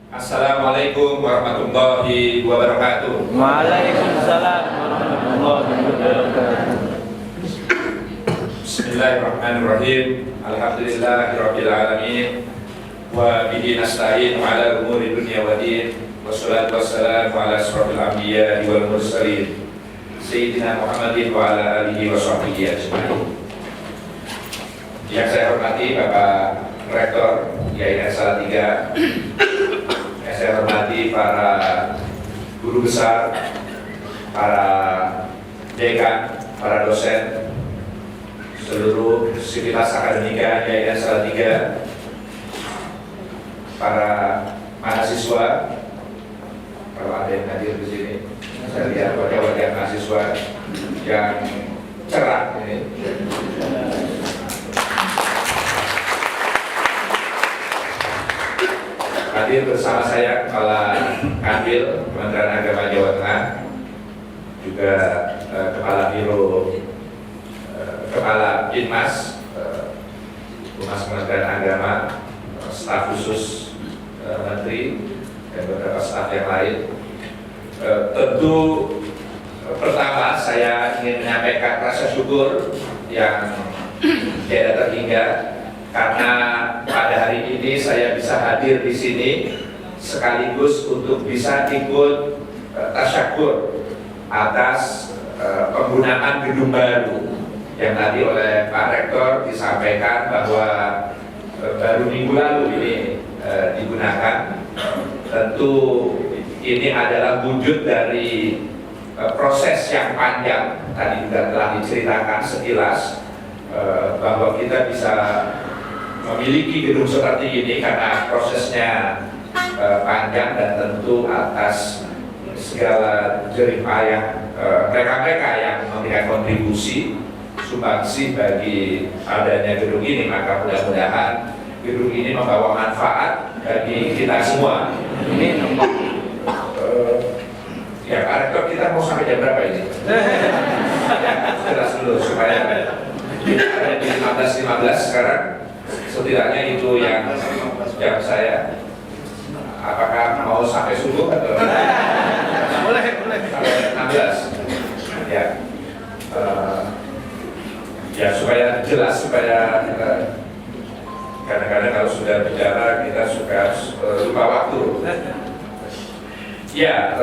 Assalamualaikum warahmatullahi wabarakatuh. Waalaikumsalam warahmatullahi wabarakatuh. Bismillahirrahmanirrahim. Alhamdulillahirabbil alamin. Wa bihi nasta'in ala umuri dunya waddin. Wassalatu wassalamu ala asyrofil anbiya'i wal mursalin Sayyidina Muhammadin wa ala alihi wa sahbihi ajma'in. Yang saya hormati Bapak Rektor IAIN Salatiga, yang saya hormati para guru besar, para dekan, para dosen, seluruh sivitas akademika IAIN Salatiga, para mahasiswa, kalau ada yang hadir di sini, saya lihat wajah-wajah mahasiswa yang cerah ini. Hadir bersama saya Kepala Kanwil Kementerian Agama Jawa Tengah, juga Kepala Biro, Kepala Binmas, Humas Kementerian Agama, staf khusus Menteri, dan beberapa staf yang lain. Tentu pertama saya ingin menyampaikan rasa syukur yang tidak terhingga karena pada hari ini saya bisa hadir di sini sekaligus untuk bisa ikut tasyakur atas penggunaan gedung baru yang tadi oleh Pak Rektor disampaikan bahwa baru minggu lalu ini digunakan. Tentu ini adalah wujud dari proses yang panjang, tadi juga telah diceritakan sekilas bahwa kita bisa memiliki gedung seperti ini karena prosesnya panjang dan tentu atas segala jerih payah mereka-mereka yang memberikan kontribusi sumbangsi bagi adanya gedung ini. Maka mudah-mudahan gedung ini membawa manfaat bagi kita semua. Ini ya Pak Rektor, kita mau sampai jam berapa ini? Jelas dulu supaya ada di 15.15 sekarang. Setidaknya itu yang saya. Apakah mau sampai subuh atau boleh sampai 16? Ya, ya supaya jelas, supaya kadang-kadang kalau sudah bicara kita suka lupa waktu. Ya,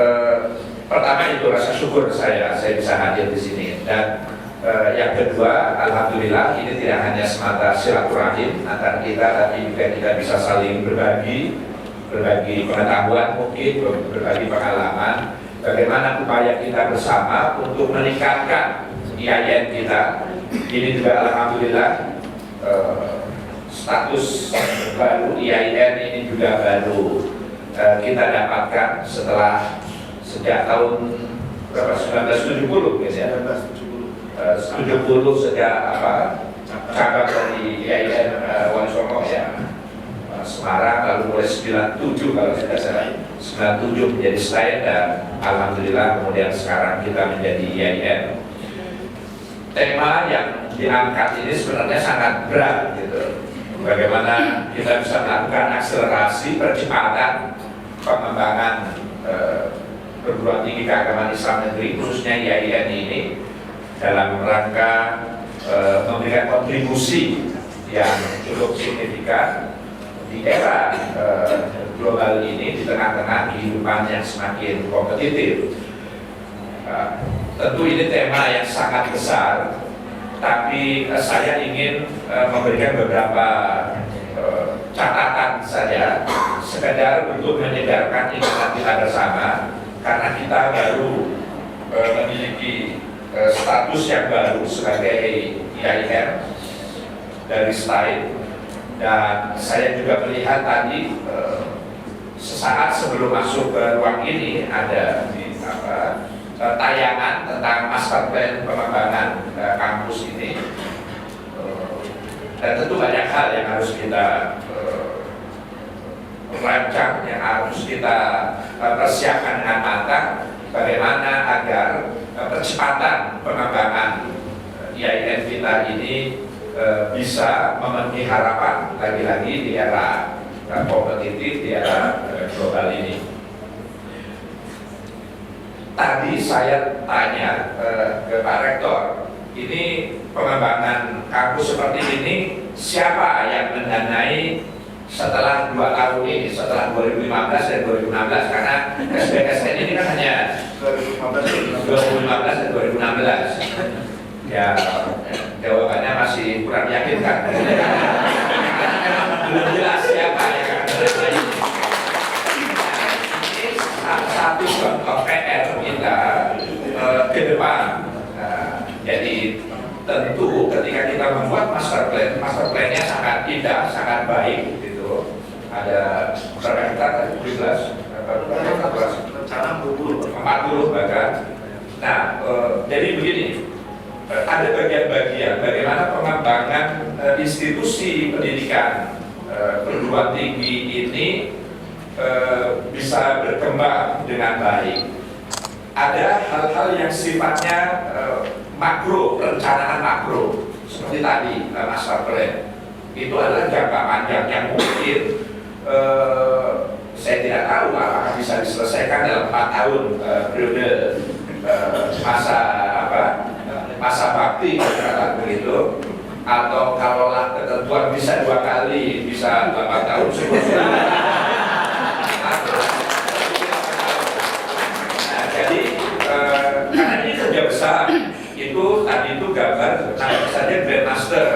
pertama itu rasa syukur saya bisa hadir di sini, dan yang kedua, alhamdulillah ini tidak hanya semata silaturahim antar kita, tapi juga kita bisa saling berbagi pengetahuan, mungkin berbagi pengalaman, bagaimana upaya kita bersama untuk meningkatkan IAIN kita. Ini juga alhamdulillah status baru IAIN ini juga baru kita dapatkan setelah sejak tahun berapa, 1970 gitu ya. 70 sejak cabang dari IAIN Wonosobo ya, Semarang, lalu mulai 97 kalau tidak salah, 97 menjadi STAIN, dan alhamdulillah kemudian sekarang kita menjadi IAIN. Tema yang diangkat ini sebenarnya sangat berat gitu. Bagaimana kita bisa melakukan akselerasi percepatan pengembangan perguruan tinggi keagamaan Islam negeri, khususnya IAIN ini, dalam rangka memberikan kontribusi yang cukup signifikan di era global ini, di tengah-tengah kehidupan yang semakin kompetitif. Tentu ini tema yang sangat besar, tapi saya ingin memberikan beberapa catatan saja, sekedar untuk menyegarkan ingatan kita bersama, karena kita baru memiliki status yang baru sebagai IAIN dari STAIN, dan saya juga melihat tadi sesaat sebelum masuk ke ruang ini ada tayangan tentang master plan pengembangan kampus ini, dan tentu banyak hal yang harus kita rancang, yang harus kita persiapkan dengan matang, bagaimana agar percepatan pengembangan IAIN kita ini bisa memenuhi harapan lagi-lagi di era kompetitif, di era global ini. Tadi saya tanya ke Pak Rektor, ini pengembangan kampus seperti ini siapa yang mendanai setelah 2 tahun ini, setelah 2015 dan 2016, karena SBSN ini kan hanya 2015 dan 2016. Ya, jawabannya masih kurang yakinkan. Karena memang belum jelas siapa yang akan mendanai. Ini satu contoh PR kita ke depan. Jadi tentu ketika kita membuat master plan-nya sangat indah, sangat baik gitu. Ada berapa hektar? 17, rencana 40 bahkan. Nah, jadi begini, ada bagian-bagian bagaimana pengembangan institusi pendidikan perguruan tinggi ini bisa berkembang dengan baik. Ada hal-hal yang sifatnya makro, perencanaan makro seperti tadi master plan itu adalah jangka panjang yang mungkin saya tidak tahu apakah bisa diselesaikan dalam 4 tahun periode masa bakti katakan begitu, atau kalaulah ketentuan bisa 2 kali bisa 8 tahun jadi karena ini kerja besar itu tadi itu gambar saja grandmaster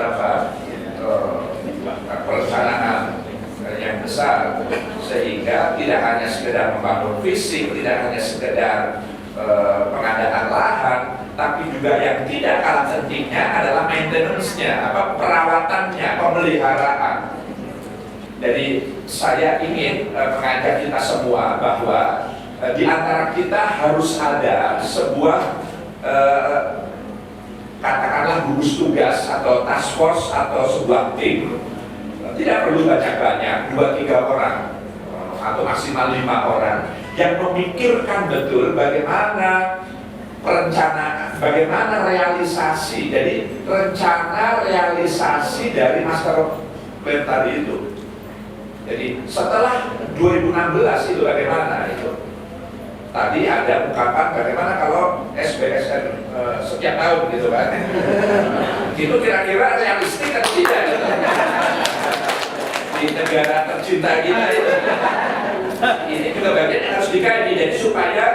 perencanaan yang besar, sehingga tidak hanya sekedar membangun fisik, tidak hanya sekedar pengadaan lahan, tapi juga yang tidak kalah pentingnya adalah maintenance-nya, perawatannya, pemeliharaan. Jadi saya ingin mengajak kita semua bahwa di antara kita harus ada sebuah katakanlah gugus tugas atau task force atau sebuah tim. Tidak perlu banyak-banyak, 2-3 orang atau maksimal 5 orang yang memikirkan betul bagaimana perencanaan, bagaimana realisasi. Jadi rencana realisasi dari master plan tadi itu. Jadi setelah 2016 itu bagaimana itu? Tadi ada ungkapan bagaimana kalau SBSN setiap tahun gitu kan? Itu kira-kira realistik atau tidak? Di negara tercinta kita itu. Ini juga bagian yang harus dikaji, jadi supaya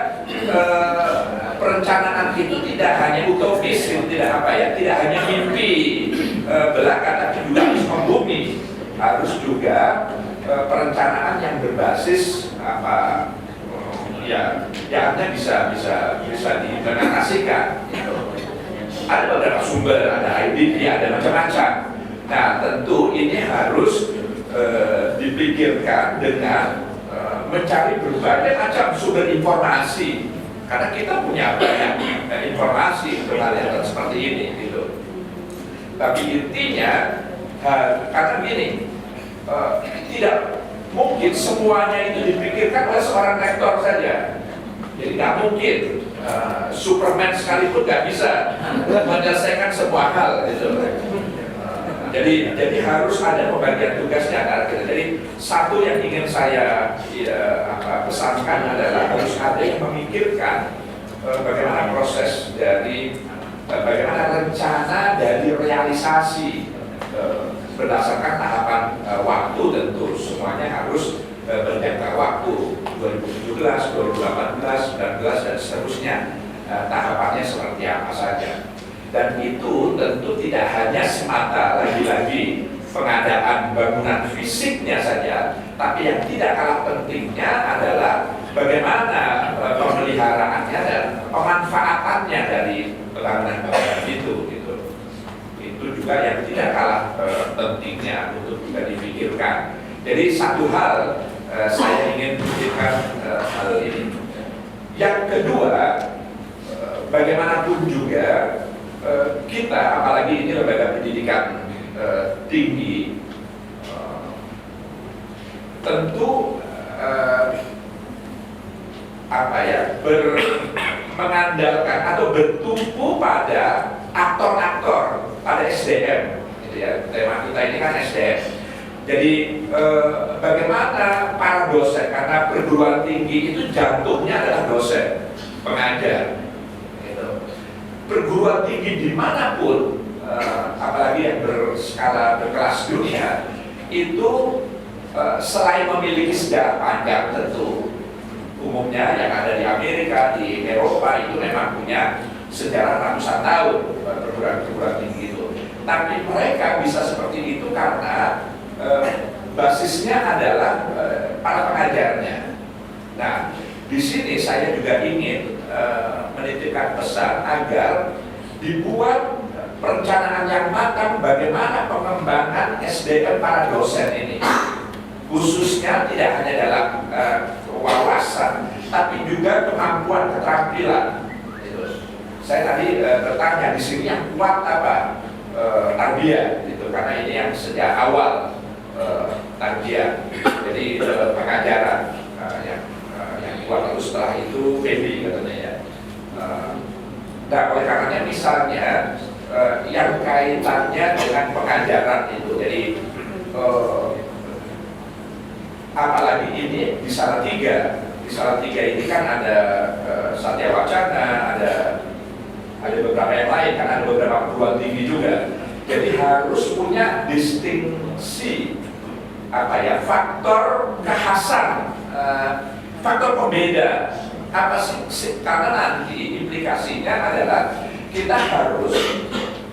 perencanaan itu tidak hanya utopis, tidak hanya mimpi belaka, tapi juga harus membumi, harus juga perencanaan yang berbasis yang bisa diimplementasikan. Ada beberapa sumber, ada IDP, ada macam-macam. Nah, tentu ini harus dipikirkan dengan mencari berbagai macam sumber informasi, karena kita punya banyak informasi untuk hal yang seperti ini gitu. Tapi intinya karena gini, tidak mungkin semuanya itu dipikirkan oleh seorang rektor saja. Jadi nggak mungkin Superman sekalipun nggak bisa menyelesaikan semua hal gitu. Jadi harus ada pembagian tugas di antara kita. Jadi satu yang ingin saya pesankan adalah harus ada yang memikirkan bagaimana proses dari bagaimana rencana dari realisasi berdasarkan tahapan waktu. Tentu semuanya harus berjangka waktu 2017, 2018, 2019 dan seterusnya, tahapannya seperti apa saja. Dan itu tentu tidak hanya semata lagi-lagi pengadaan bangunan fisiknya saja, tapi yang tidak kalah pentingnya adalah bagaimana pemeliharaannya dan pemanfaatannya dari bangunan-bangunan itu. Itu juga yang tidak kalah pentingnya untuk juga dipikirkan. Jadi satu hal saya ingin pikirkan hal ini. Yang kedua, bagaimanapun juga kita, apalagi ini lembaga pendidikan tinggi, tentu mengandalkan atau bertumpu pada aktor-aktor, pada SDM, gitu ya. Tema kita ini kan SDM. Jadi bagaimana para para dosen, karena perguruan tinggi itu jantungnya adalah dosen, pengajar. Gitu. Perguruan tinggi dimanapun, apalagi yang berskala berkelas dunia, itu selain memiliki sejarah panjang tentu, umumnya yang ada di Amerika, di Eropa itu memang punya sejarah ratusan tahun perguruan tinggi itu. Tapi mereka bisa seperti itu karena basisnya adalah para pengajarnya. Nah, di sini saya juga ingin menitipkan pesan agar dibuat perencanaan yang matang bagaimana pengembangan SDM para dosen ini, khususnya tidak hanya dalam wawasan, tapi juga kemampuan keterampilan. Saya tadi bertanya di sini yang kuat apa? Tarbiyah, gitu, karena ini yang sejak awal tarbiyah, jadi pengajaran yang kuat. Lalu setelah itu PB katanya ya. Nah, oleh karenanya misalnya yang kaitannya dengan pengajaran itu, jadi apalagi ini di Salatiga. Di Salatiga ini kan ada Satya Wacana, ada beberapa yang lain, kan ada beberapa perguruan tinggi juga. Jadi harus punya distingsi, faktor kekhasan, faktor pembeda. Apa sih? Karena nanti implikasinya adalah kita harus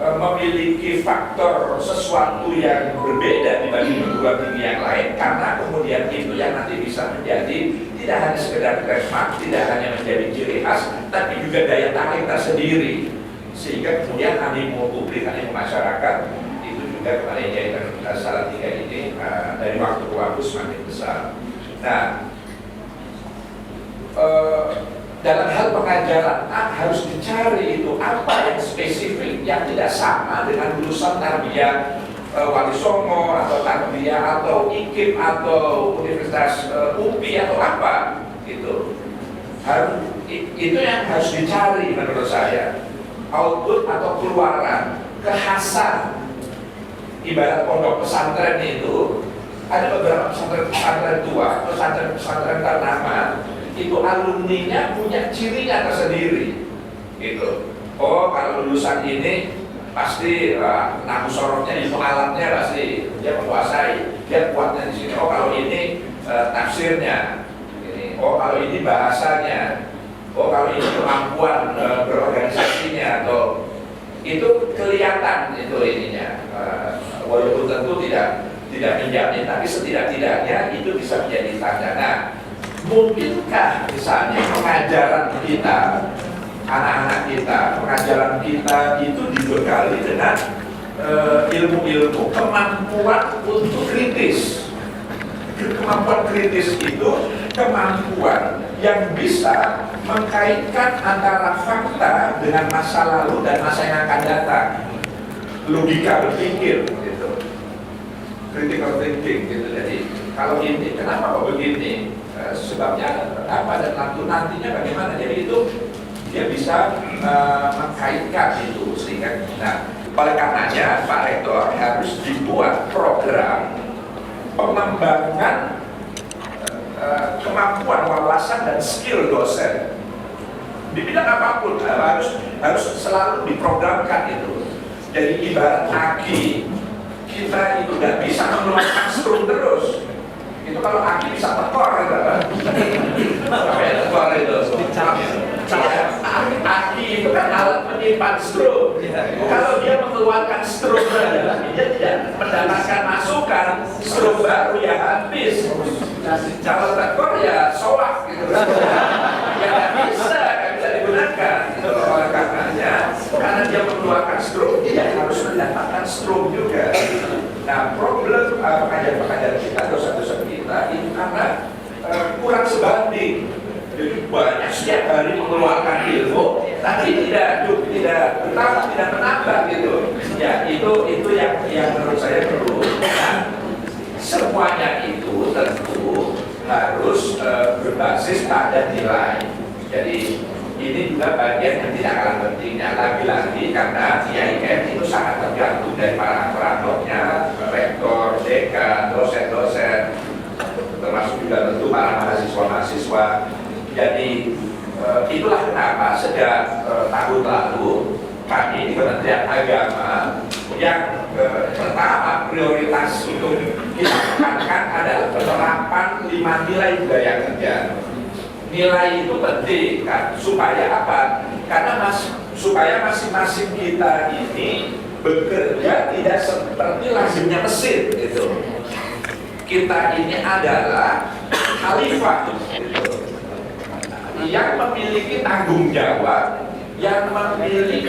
memiliki faktor sesuatu yang berbeda dibanding perguruan tinggi yang lain, karena kemudian itu yang nanti bisa menjadi tidak hanya sekedar trademark, tidak hanya menjadi ciri khas, tapi juga daya tarik tersendiri, sehingga kemudian animo publik, animo masyarakat itu juga kemarin jahitan Salatiga ini dari waktu ke waktu semakin besar. Nah, dalam hal pengajaran harus dicari itu apa yang spesifik yang tidak sama dengan lulusan tarbiyah Wali Songo atau tarbiyah atau IKIP atau Universitas UPI atau apa gitu. Itu yang harus dicari menurut saya, output atau keluaran kekhasan. Ibarat pondok pesantren itu ada beberapa pesantren tua, pesantren ternama, itu alumninya punya cirinya tersendiri gitu. Oh, kalau lulusan ini pasti nahu sorofnya itu, alatnya pasti dia menguasai, dia kuatnya di sini. Oh, kalau ini tafsirnya ini. Oh, kalau ini bahasanya. Oh, kalau ini kemampuan berorganisasinya, atau itu kelihatan itu ininya. Walaupun tentu tidak menjamin, tapi setidak-tidaknya itu bisa menjadi tanda. Nah, mungkinkah misalnya pengajaran kita, anak-anak kita, pengajaran kita itu dibekali dengan ilmu-ilmu, kemampuan untuk kritis. Kemampuan kritis itu kemampuan yang bisa mengkaitkan antara fakta dengan masa lalu dan masa yang akan datang. Logika berpikir gitu. Critical thinking gitu. Jadi kalau ini kenapa kok begini? Sebabnya apa dan nantinya bagaimana? Jadi itu dia bisa mengkaitkan itu sehingga. Nah, oleh karenanya Pak Rektor harus dibuat program pengembangan kemampuan, wawasan dan skill dosen di bidang apapun, harus selalu diprogramkan itu. Jadi ibarat aki, kita itu nggak bisa mengeluarkan strum terus. Itu kalau aki bisa tekor gitu kan? Sampai tekor itu. Aki itu kan alat menyimpan strum. Kalau dia mengeluarkan strum dia tidak mendapatkan masukan, strum baru ya habis. Kalau tekor ya soak gitu. Ya nggak bisa digunakan. Oleh karenanya, karena dia mengeluarkan strum, dia harus mendapatkan strum juga. Nah, problem pengajar-pengajar kita, dosen-dosen kita itu karena kurang sebanding. Jadi banyak setiap hari mengeluarkan ilmu, tapi tidak bertambah, tidak menambah gitu. Ya, itu yang menurut saya perlu. Nah, semuanya itu tentu harus berbasis pada nilai. Jadi ini juga bagian yang tidak kalah pentingnya, lagi-lagi karena IAIN itu sangat tergantung dari para operatornya, rektor, dekan, dosen-dosen, termasuk juga tentu para mahasiswa-mahasiswa. Jadi itulah kenapa sejak tahun lalu kami di Kementerian Agama yang pertama prioritas untuk kita tekankan adalah penerapan 5 nilai budaya kerja. Nilai itu penting kan, supaya apa? Karena supaya masing-masing kita ini bekerja tidak seperti lazimnya mesin gitu. Kita ini adalah khalifah gitu, yang memiliki tanggung jawab, yang memiliki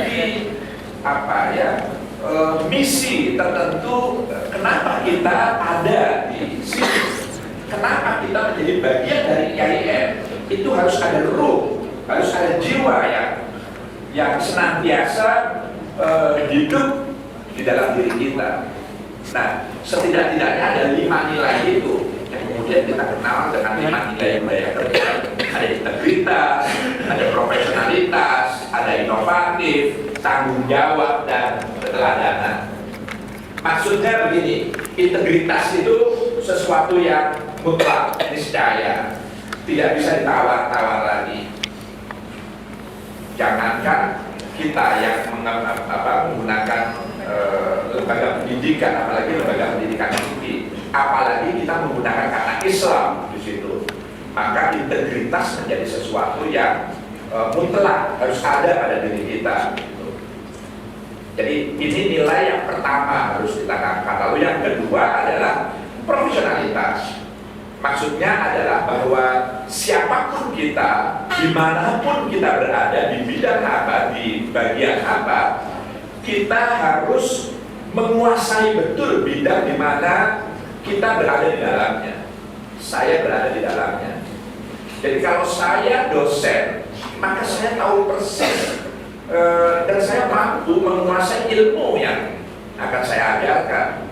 misi tertentu. Kenapa kita ada di sini? Kenapa kita menjadi bagian dari IAIN? Itu harus ada ruh, harus ada jiwa yang senantiasa hidup di dalam diri kita. Nah, setidak-tidaknya ada 5 nilai itu yang kemudian kita kenal dengan 5 nilai budaya kerja. Ada integritas, ada profesionalitas, ada inovatif, tanggung jawab, dan keteladanan. Maksudnya begini, integritas itu sesuatu yang mutlak, niscaya, tidak bisa ditawar-tawar lagi. Jangankan kita yang menggunakan lembaga pendidikan, apalagi lembaga pendidikan tinggi, apalagi kita menggunakan kata Islam di situ, maka integritas menjadi sesuatu yang mutlak, harus ada pada diri kita. Jadi ini nilai yang pertama harus kita angkat. Lalu yang kedua adalah profesionalitas. Maksudnya adalah bahwa siapapun kita, dimanapun kita berada, di bidang apa, di bagian apa, kita harus menguasai betul bidang di mana kita berada di dalamnya. Saya berada di dalamnya. Jadi kalau saya dosen, maka saya tahu persis dan saya mampu menguasai ilmu yang akan saya ajarkan.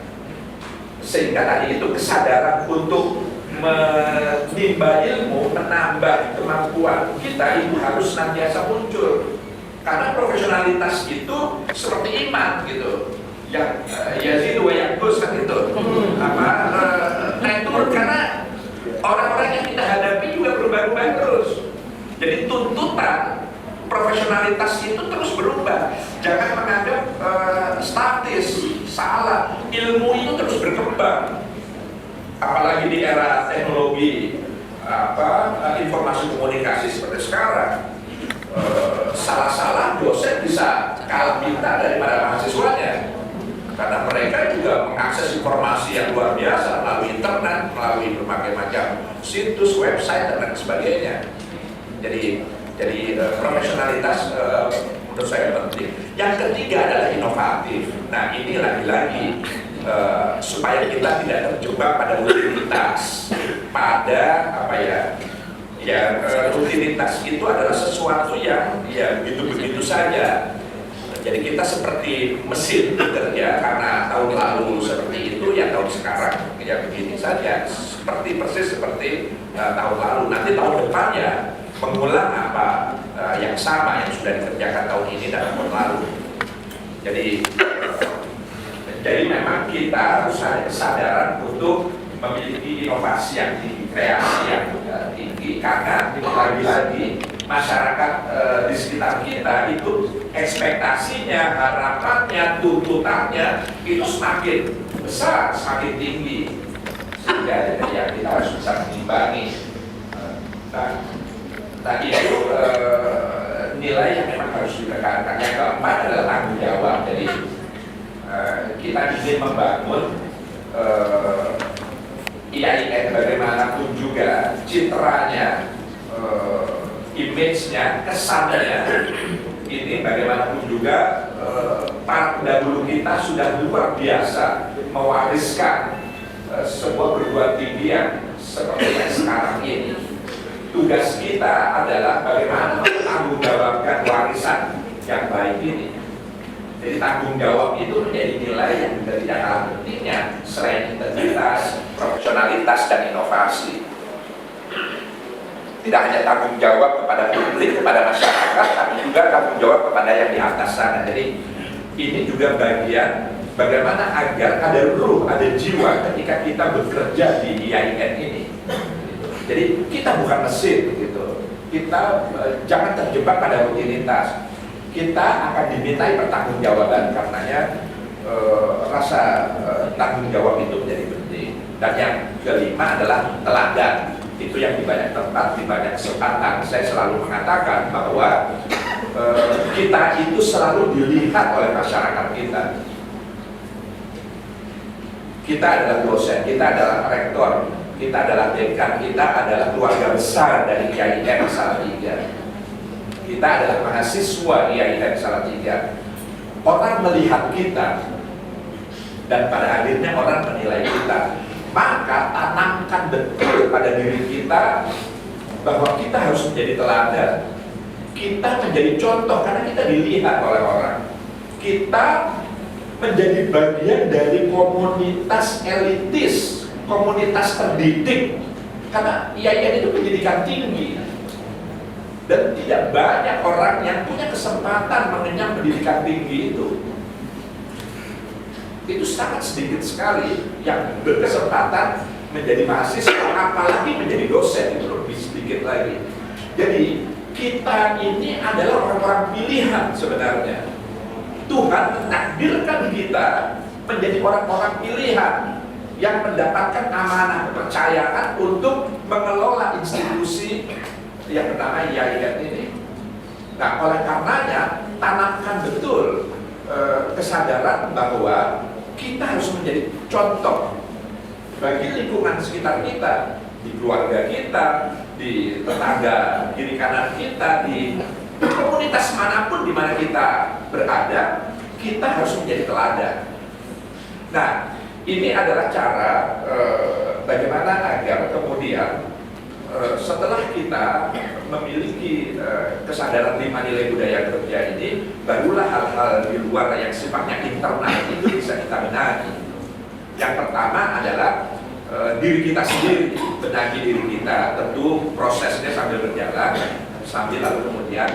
Sehingga tadi itu kesadaran untuk menimba ilmu, menambah kemampuan kita itu harus senantiasa muncul. Karena profesionalitas itu seperti iman gitu, yang Yazid wa Yaqus kan itu naik turun, karena orang-orang yang kita hadapi juga berubah-ubah terus. Jadi tuntutan profesionalitas itu terus berubah. Jangan menganggap statis, salah. Ilmu itu terus berkembang. Apalagi di era teknologi informasi komunikasi seperti sekarang, salah-salah dosen bisa kalah pintar daripada mahasiswanya, karena mereka juga mengakses informasi yang luar biasa melalui internet, melalui berbagai macam situs, website, dan lain sebagainya. Jadi profesionalitas menurut saya penting. Yang ketiga adalah inovatif. Nah, ini lagi-lagi supaya kita tidak terjebak pada rutinitas, pada rutinitas itu adalah sesuatu yang begitu-begitu saja. Jadi kita seperti mesin bekerja, karena tahun lalu seperti itu, ya tahun sekarang ya begini saja, persis seperti tahun lalu. Nanti tahun depannya mengulang apa yang sama yang sudah dikerjakan tahun ini dan tahun lalu. Jadi memang kita harus ada kesadaran untuk memiliki inovasi yang tinggi, kreasi yang tinggi, karena lagi-lagi masyarakat di sekitar kita itu ekspektasinya, harapannya, tuntutannya itu semakin besar, semakin tinggi, sehingga ya kita harus bisa mengimbangi. Nah itu nilai yang memang harus ditekankan. Yang keempat adalah tanggung jawab. Jadi kita ingin membangun IAIN bagaimanapun juga citranya, image-nya, kesannya, ini bagaimanapun juga para pendahulu kita sudah luar biasa mewariskan sebuah perguruan tinggi yang seperti yang sekarang ini. Tugas kita adalah bagaimana mentanggungjawabkan warisan yang baik ini. Jadi tanggung jawab itu menjadi nilai yang juga tidak kalah pentingnya, selain integritas, profesionalitas, dan inovasi. Tidak hanya tanggung jawab kepada publik, kepada masyarakat, tapi juga tanggung jawab kepada yang di atas sana. Jadi ini juga bagian bagaimana agar ada ruh, ada jiwa ketika kita bekerja di IAIN ini. Jadi kita bukan mesin gitu. Kita jangan terjebak pada rutinitas. Kita akan dimintai pertanggungjawaban, karenanya rasa tanggung jawab itu menjadi penting. Dan yang kelima adalah teladan. Itu yang di banyak tempat, di banyak kesempatan saya selalu mengatakan bahwa kita itu selalu dilihat oleh masyarakat kita. Kita adalah dosen, kita adalah rektor, kita adalah dekan, kita adalah keluarga besar dari IAIN Salatiga. Kita adalah mahasiswa IAIN Salatiga. Orang melihat kita dan pada akhirnya orang menilai kita. Maka tanamkan betul pada diri kita bahwa kita harus menjadi teladan. Kita menjadi contoh karena kita dilihat oleh orang. Kita menjadi bagian dari komunitas elitis, komunitas terdidik. Karena IAIN itu pendidikan tinggi. Dan tidak banyak orang yang punya kesempatan mengenyam pendidikan tinggi itu. Itu sangat sedikit sekali yang berkesempatan menjadi mahasiswa, apalagi menjadi dosen, itu lebih sedikit lagi. Jadi kita ini adalah orang-orang pilihan sebenarnya. Tuhan menakdirkan kita menjadi orang-orang pilihan yang mendapatkan amanah kepercayaan untuk mengelola institusi yang bernama IAIN ini. Nah, oleh karenanya tanamkan betul kesadaran bahwa kita harus menjadi contoh bagi lingkungan sekitar kita, di keluarga kita, di tetangga kiri kanan kita, di komunitas manapun di mana kita berada, kita harus menjadi teladan. Nah, ini adalah cara bagaimana agar kemudian setelah kita memiliki kesadaran 5 nilai budaya kerja ini, barulah hal-hal di luar yang sifatnya internal itu bisa kita benahi. Yang pertama adalah diri kita sendiri, benahi diri kita. Tentu prosesnya sambil berjalan, sambil lalu kemudian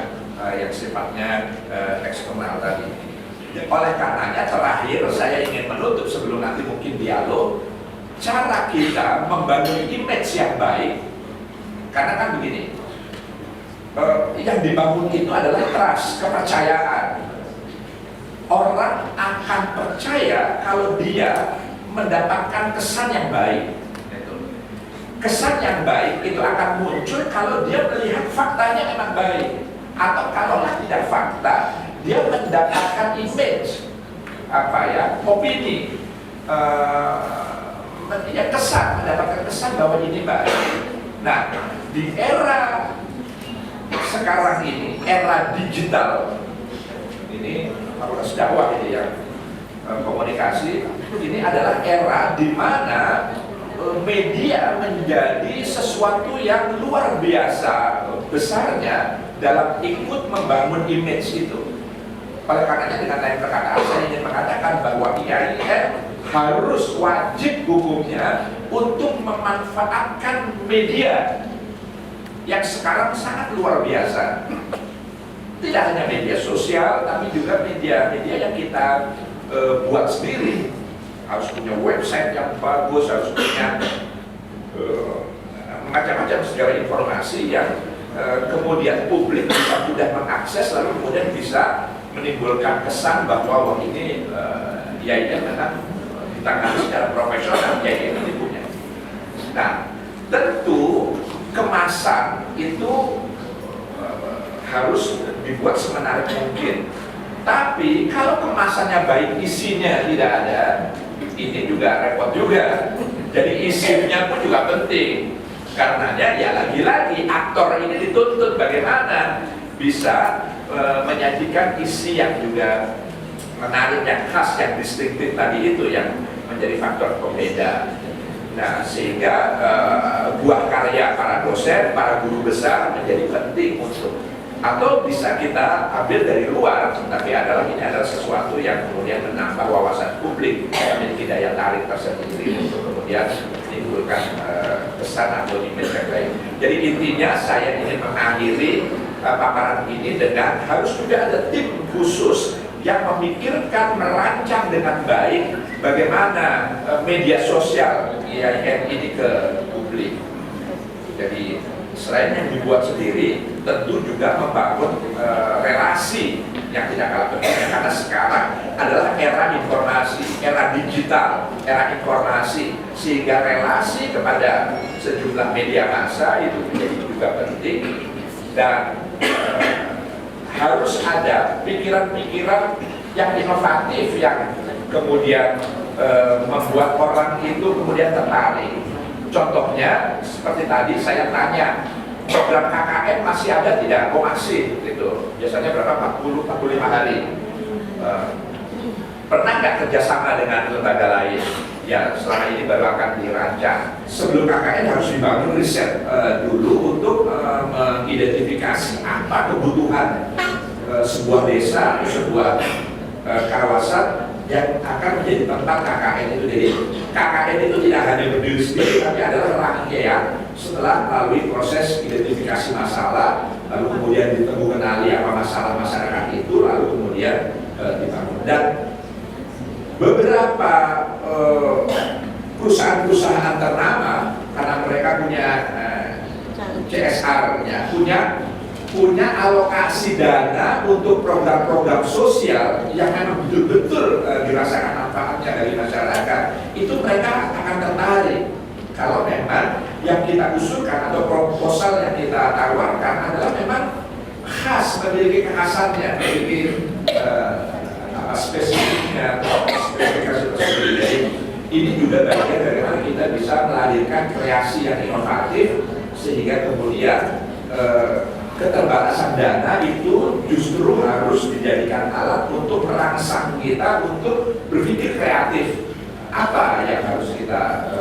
yang sifatnya eksternal tadi. Oleh karenanya terakhir saya ingin menutup sebelum nanti mungkin dialog, cara kita membangun image yang baik. Karena kan begini, yang dibangun itu adalah trust, kepercayaan. Orang akan percaya kalau dia mendapatkan kesan yang baik. Kesan yang baik itu akan muncul kalau dia melihat faktanya memang baik. Atau kalaulah tidak fakta, dia mendapatkan image, opini, kesan, mendapatkan kesan bahwa ini baik. Nah, di era sekarang ini, era digital, ini harus dakwah ini ya, komunikasi, ini adalah era di mana media menjadi sesuatu yang luar biasa besarnya dalam ikut membangun image itu. Oleh karenanya dengan lain perkataan saya ingin mengatakan bahwa IAIN harus wajib hukumnya untuk memanfaatkan media yang sekarang sangat luar biasa. Tidak hanya media sosial, tapi juga media-media yang kita buat sendiri. Harus punya website yang bagus, harus punya macam-macam segala informasi yang kemudian publik bisa mudah mengakses, lalu kemudian bisa menimbulkan kesan bahwa ini IAIN memang ditangani secara profesional, IAIN ini punya. Nah, tentu kemasan itu harus dibuat semenarik mungkin. Tapi kalau kemasannya baik, isinya tidak ada, ini juga repot juga. Jadi isinya pun juga penting. Karenanya ya lagi-lagi aktor ini dituntut bagaimana bisa menyajikan isi yang juga menarik, yang khas, yang distinktif tadi itu yang menjadi faktor pembeda. Nah, sehingga buah karya para dosen, para guru besar menjadi penting untuk, atau bisa kita ambil dari luar, tapi ini adalah sesuatu yang kemudian menambah wawasan publik, memiliki daya tarik tersendiri untuk kemudian menimbulkan kesan atau image yang baik. Jadi intinya saya ingin mengakhiri paparan ini dengan harus juga ada tim khusus yang memikirkan, merancang dengan baik bagaimana media sosial IAIN ini ke publik. Jadi selain yang dibuat sendiri, tentu juga membangun relasi yang tidak kalah pentingnya, karena sekarang adalah era informasi, era digital, era informasi, sehingga relasi kepada sejumlah media massa itu menjadi juga penting, dan harus ada pikiran-pikiran yang inovatif yang kemudian membuat orang itu kemudian tertarik. Contohnya seperti tadi saya tanya, program KKN masih ada tidak? Oh masih, gitu. Biasanya berapa? 40-45 hari. Pernah nggak kerjasama dengan lembaga lain? Ya, selama ini baru akan dirancang. Sebelum KKN harus dibangun riset dulu untuk mengidentifikasi apa kebutuhan sebuah desa, sebuah kawasan yang akan menjadi tempat KKN itu. Jadi KKN itu tidak hanya berdiri sendiri, tapi adalah rangkaian setelah melalui proses identifikasi masalah, lalu kemudian ditemu kenali apa masalah masyarakat itu, lalu kemudian dibangun. Dan beberapa perusahaan-perusahaan ternama, karena mereka punya CSR-nya, punya alokasi dana untuk program-program sosial yang memang betul-betul dirasakan manfaatnya dari masyarakat, itu mereka akan tertarik kalau memang yang kita usulkan atau proposal yang kita tawarkan adalah memang khas, memiliki kekhasannya, memiliki spesifiknya atau spesifikasi tersendiri. Jadi ini juga bagian dari bagaimana kita bisa melahirkan kreasi yang inovatif, sehingga kemudian keterbatasan dana itu justru harus dijadikan alat untuk merangsang kita untuk berpikir kreatif apa yang harus kita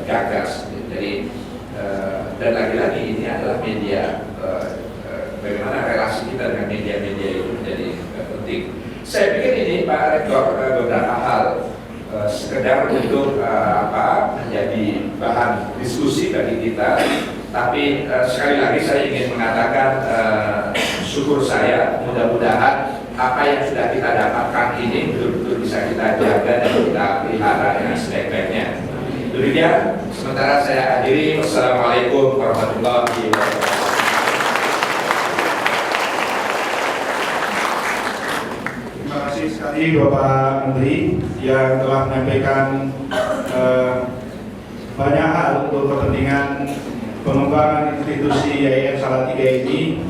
gagas. Jadi dan lagi-lagi ini adalah media, bagaimana relasi kita dengan media-media itu menjadi penting. Saya pikir ini Pak Rektor beberapa hal sekedar untuk menjadi bahan diskusi bagi kita. Tapi sekali lagi saya ingin mengatakan syukur saya, mudah-mudahan apa yang sudah kita dapatkan ini betul-betul bisa kita jaga dan kita pelihara dengan sebaik-baiknya. Demikian, sementara saya akhiri. Wassalamualaikum warahmatullahi wabarakatuh. Terima kasih sekali Bapak Menteri yang telah menyampaikan banyak hal untuk kepentingan pengembangan institusi YIN Salatiga ini,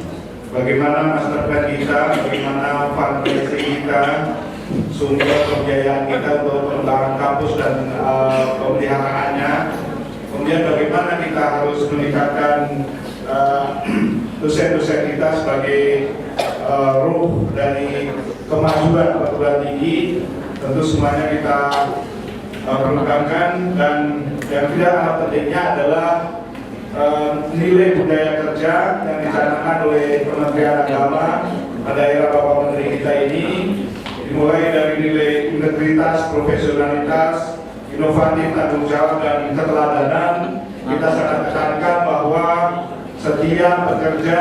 bagaimana master plan kita, bagaimana fundraising kita, sumber pembiayaan kita untuk pengembangan kampus dan pemeliharaannya, kemudian bagaimana kita harus meningkatkan dosen-dosen kita sebagai ruh dari kemajuan perguruan tinggi. Tentu semuanya kita perlukan, dan yang tidak kalah pentingnya adalah nilai budaya kerja yang dicanangkan oleh Kementerian Agama pada era Bapak Menteri kita ini, dimulai dari nilai integritas, profesionalitas, inovatif, tanggung jawab, dan keteladanan. Kita sangat tekankan bahwa setiap pekerja,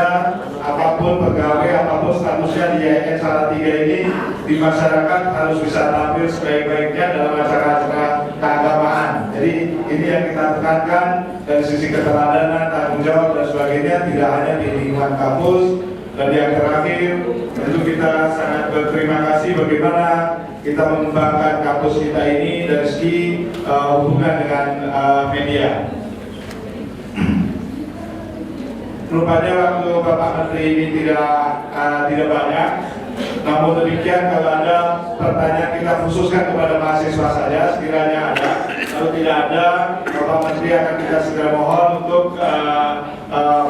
apapun pegawai, apapun statusnya di YIN Salatiga ini di masyarakat harus bisa tampil sebaik-baiknya dalam acara-acara keagamaan. Jadi ini yang kita tekankan dari sisi keteladanan, tanggung jawab, dan sebagainya, tidak hanya di lingkungan kampus. Dan yang terakhir, tentu kita sangat berterima kasih bagaimana kita mengembangkan kampus kita ini dari segi hubungan dengan media. Rupanya waktu Bapak Menteri ini tidak banyak. Namun demikian, kalau ada pertanyaan kita khususkan kepada mahasiswa saja, sekiranya ada. Kalau tidak ada, Bapak Menteri akan kita segera mohon untuk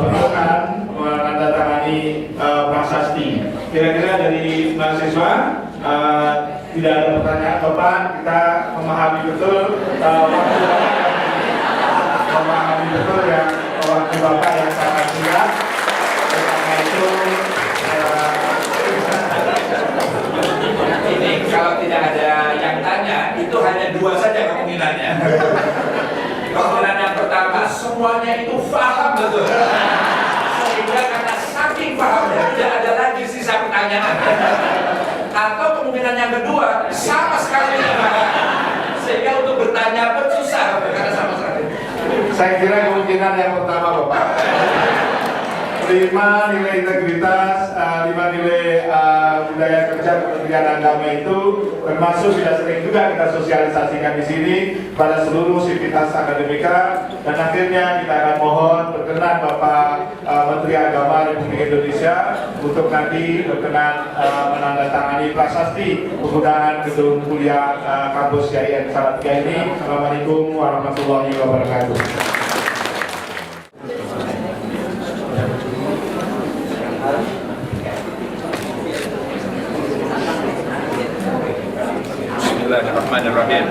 berkenan menandatangani prasasti. Kira-kira dari mahasiswa tidak ada pertanyaan, Bapak. Kita memahami betul waktu Bapak yang sangat singkat. Karena itu ini kalau tidak ada yang tanya, itu hanya dua saja kemungkinannya. Kemungkinan yang pertama, semuanya itu paham betul, sehingga karena saking pahamnya tidak ada lagi sisa pertanyaan. Atau kemungkinan yang kedua, sama sekali tidak paham, sehingga untuk bertanya pun susah karena sama sekali. Saya kira kemungkinan yang pertama Bapak. 5 nilai integritas, 5 nilai budaya kerja Kementerian Agama itu termasuk sudah sering juga kita sosialisasikan di sini pada seluruh sivitas akademika, dan akhirnya kita akan mohon berkenan Bapak Menteri Agama Republik Indonesia untuk nanti berkenan menandatangani prasasti penggunaan gedung kuliah kampus KIN Salatiga ini. Assalamualaikum warahmatullahi wabarakatuh. Bismillahirrahmanirrahim.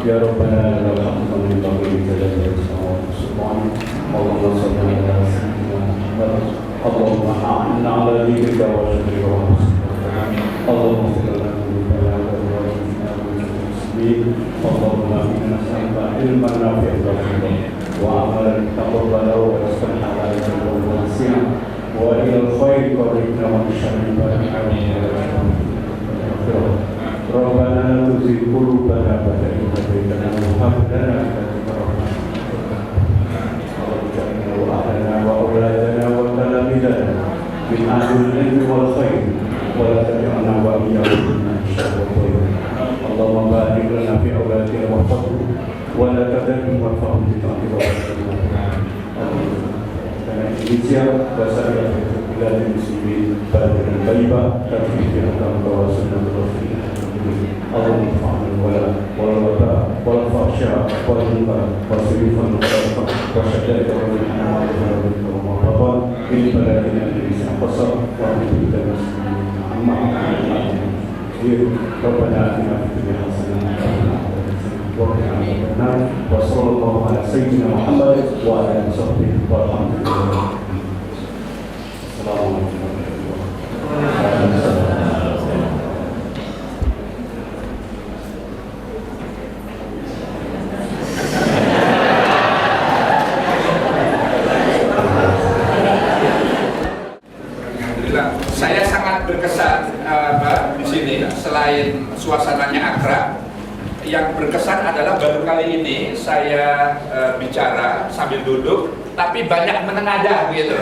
Ya Rabbana la tahzan min qabli jalali subhanahu Allahumma salli ala sayyidina Muhammad Allahumma a'inna ala dhikrika wa shukrika wa husnika Allahumma salli ala sayyidina Muhammad Allahumma inna nas'aluka ilman nafi'an wa amalan taqabbala wa rizqan halalan wa wasi'an wa ila al-khairi qaribna wa min sharri ma Rabbana la tuzigh qulubana ba'da idh hadaytana wa hab lana min ladunka rahmah Rabbana wa ahlana wa awladana wa talamidana min ahli al-ilmi wal khair wa la taj'alna wa iyyahum min syarri al-khair Allahumma barik lana fi awladina wa fadhlu wa la tadhlim wa fahum bi ta'atika wa karena Indonesia bahasa yang bila muslimin pada baibah tapi tidak akan bawa sunnah Rasulullah Allahumma fa'al wala wala fahsya wala munkar wasrifan wa syadda wa ini pada Indonesia pasal wa kita amma Rabbana atina fid dunya hasanah wa qina adzaban nar wa sallallahu ala sayyidina Muhammad wa ala alihi walhamdulillah. Assalamualaikum warahmatullahi wabarakatuh. Saya sangat berkesan di sini, selain suasananya akrab, yang berkesan adalah baru kali ini saya bicara sambil duduk, tapi banyak menengadah gitu.